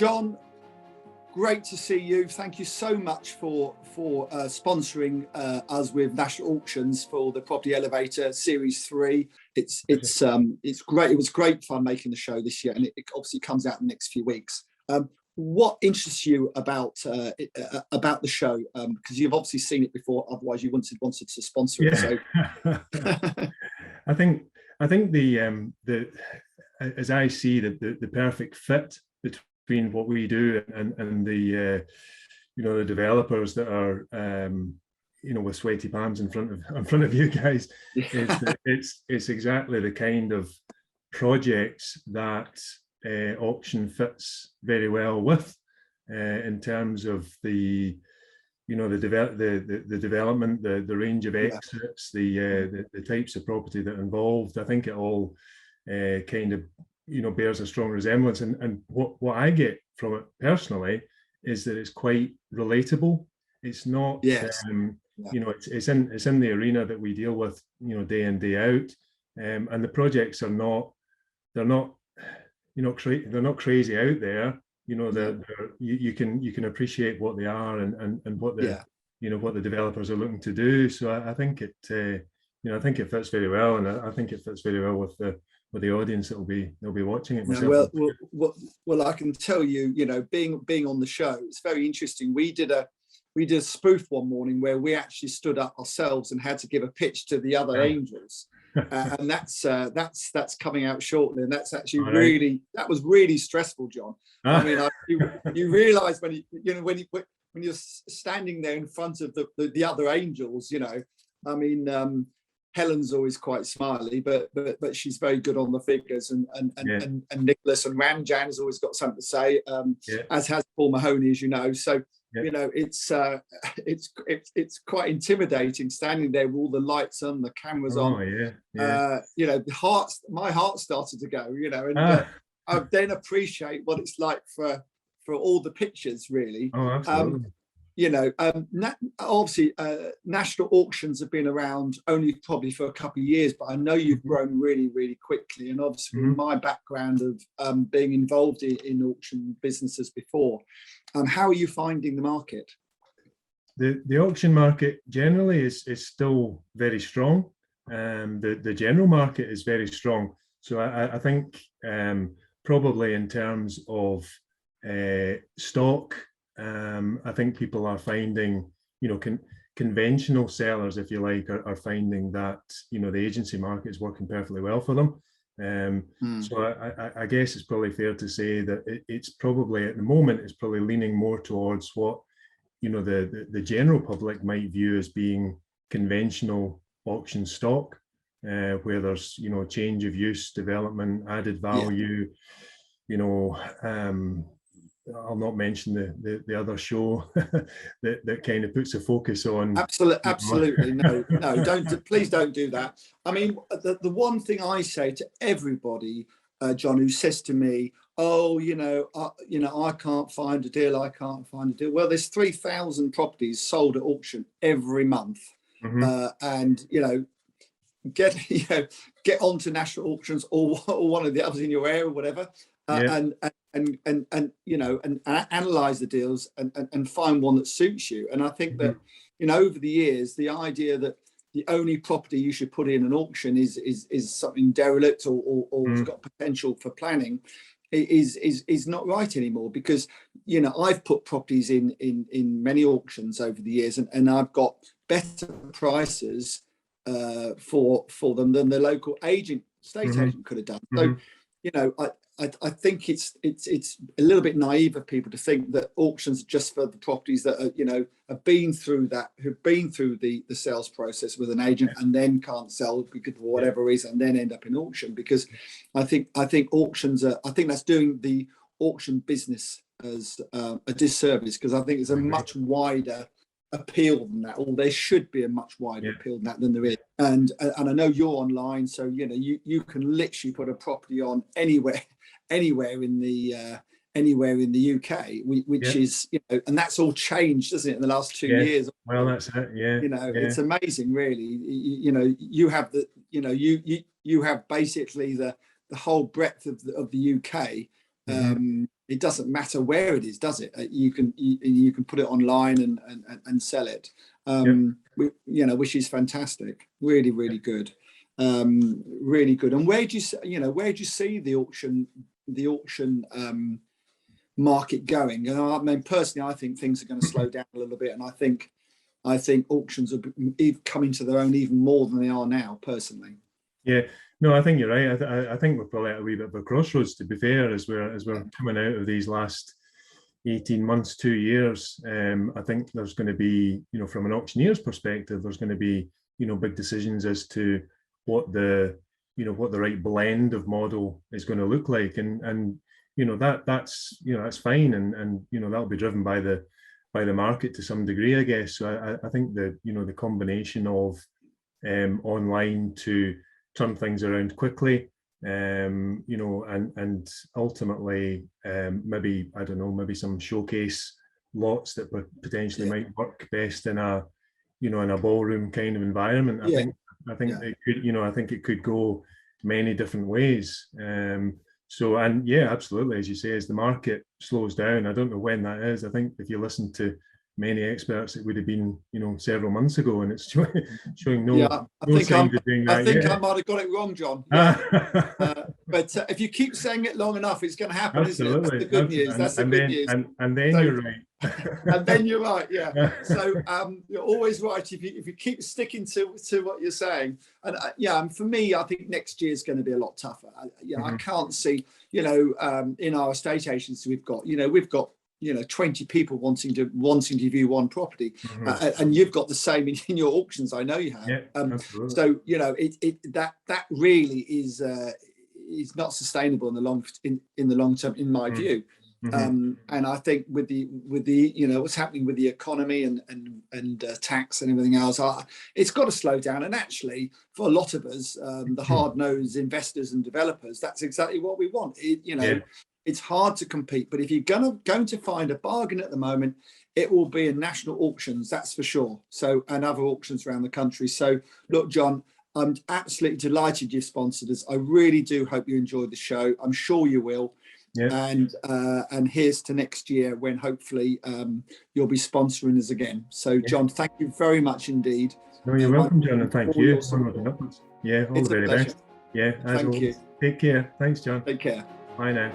John, great to see you. Thank you so much for sponsoring us with National Auctions for the Property Elevator Series 3. It's great. It was great fun making the show this year, and it obviously comes out in the next few weeks. What interests you about the show? Because you've obviously seen it before. Otherwise, you wanted to sponsor it. So, I think the as I see the perfect fit between what we do and the the developers that are with sweaty palms in front of you guys, is that it's exactly the kind of projects that auction fits very well with, in terms of the development, the range of exits, the types of property that are involved. I think it all kind of bears a strong resemblance, and what I get from it personally is that it's quite relatable. It's not it's in the arena that we deal with day in, day out, and the projects are not crazy out there. You can appreciate what they are and what what the developers are looking to do. So I think it fits very well, and I think it fits very well with the audience that will be watching it. Well, I can tell you, being on the show, it's very interesting. We did a spoof one morning where we actually stood up ourselves and had to give a pitch to the other angels. And that's coming out shortly, and that's actually that was really stressful, John. I mean, you realise when you're standing there in front of the other angels, I mean, Helen's always quite smiley, but she's very good on the figures, and Nicholas and Ranjan has always got something to say, as has Paul Mahoney, as you know. So it's quite intimidating standing there with all the lights on, the cameras on. My heart started to go, and I then appreciate what it's like for all the pictures, really. Oh, absolutely. Obviously, national auctions have been around only probably for a couple of years, but I know you've grown really, really quickly. And obviously, my background of being involved in auction businesses before, how are you finding the market? The auction market generally is still very strong. The general market is very strong. So I think probably in terms of stock, I think people are finding, conventional sellers, if you like, are finding that, the agency market is working perfectly well for them. So I guess it's probably fair to say that it's probably, at the moment, it's probably leaning more towards what, the general public might view as being conventional auction stock, where there's, change of use, development, added value, I'll not mention the other show that kind of puts a focus on. Absolutely, no, please don't do that. I mean, the one thing I say to everybody, John, who says to me, I can't find a deal. I can't find a deal. Well, there's 3,000 properties sold at auction every month, and get onto national auctions or one of the others in your area or whatever. And analyze the deals and find one that suits you. And I think that over the years, the idea that the only property you should put in an auction is something derelict or has got potential for planning is not right anymore, because I've put properties in many auctions over the years, and I've got better prices for them than the local estate agent could have done. So I think it's a little bit naive of people to think that auctions are just for the properties that are, have been through the sales process with an agent and then can't sell because for whatever reason, and then end up in auction. Because I think auctions I think that's doing the auction business as a disservice, because I think there's a much wider appeal than that, or there should be a much wider appeal than that than there is. And I know you're online, so you can literally put a property on anywhere in the UK, which is and that's all changed, doesn't it, in the last 2 years? Well, that's it. It's amazing, really. You have you have basically the whole breadth of the UK. it doesn't matter where it is, does it? You can put it online and sell it, which is fantastic. Really, really good. Really good. And where do you see the auction market going? And I mean, personally, I think things are going to slow down a little bit, and I think auctions are coming to their own even more than they are now, personally. Yeah, no, I think you're right. I think we're probably at a wee bit of a crossroads, to be fair, as we're coming out of these last 18 months, 2 years. I think there's going to be, from an auctioneer's perspective, there's going to be, big decisions as to what the right blend of model is going to look like, and that's fine, and that'll be driven by the market to some degree, I guess. So I think that the combination of online to turn things around quickly, and ultimately maybe, I don't know, maybe some showcase lots that potentially might work best in a ballroom kind of environment. I think it could, I think it could go many different ways. So, and yeah, absolutely, as you say, as the market slows down, I don't know when that is. I think if you listen to many experts, it would have been, several months ago, and it's showing no signs of doing that. I think I might have got it wrong, John. But if you keep saying it long enough, it's going to happen. Absolutely. Isn't it? That's the good news. That's the good news. And then you're right. And then you're right. Yeah. So you're always right if you keep sticking to what you're saying. And for me, I think next year is going to be a lot tougher. I can't see. In our estate agents, we've got 20 people wanting to view one property, and you've got the same in your auctions. I know you have. Yeah, so that really is not sustainable in the long term, in my view. And I think with the what's happening with the economy and tax and everything else, it's got to slow down. And actually, for a lot of us, the hard-nosed investors and developers, that's exactly what we want. It's hard to compete, but if you're going to find a bargain at the moment, it will be in national auctions, that's for sure. So, and other auctions around the country. So, look, John, I'm absolutely delighted you've sponsored us. I really do hope you enjoyed the show. I'm sure you will. Yeah. And here's to next year when hopefully you'll be sponsoring us again. So, John, thank you very much indeed. No, you're welcome, John, and thank you. Yeah, all the very best. Yeah, thank you. Take care. Thanks, John. Take care. Bye now.